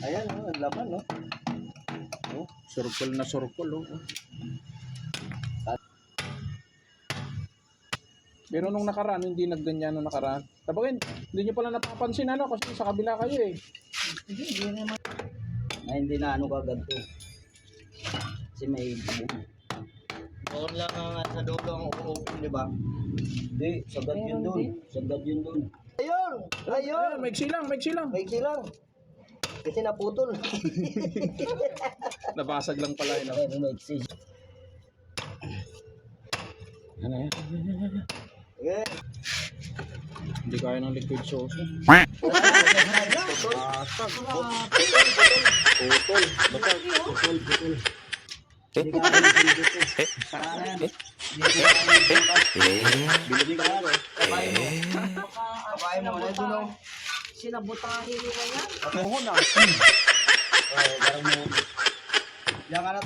Ayan, ang laman, no? Oh, circle na circle, oh. Pero nung nakaraan, hindi nagganyan nung nakaraan. Sabagay, hindi nyo pala napapansin ano, kasi sa kabila kayo eh. Hindi naman. Ay, hindi na ano kagad to. Kasi may bubong. Doon lang ang sa dulo ang open, di ba? Hindi, sagad yun doon. Sagad yun doon. Ayun! Ayun, maiksi lang, maiksi lang. May lang. Kasi naputol. Nabasag lang pala yun. Ay, may iksi. Ano yan? Yeah. Hindi kaya ng liquid sauce. Putol. Putol. Hindi ka rin Parang yan. Bilibig ka lang. Kabayin mo. Kabayin mo. Ano doon? Sinabutahin mo ba yan? Ako na. Parang mo. Yan ka na.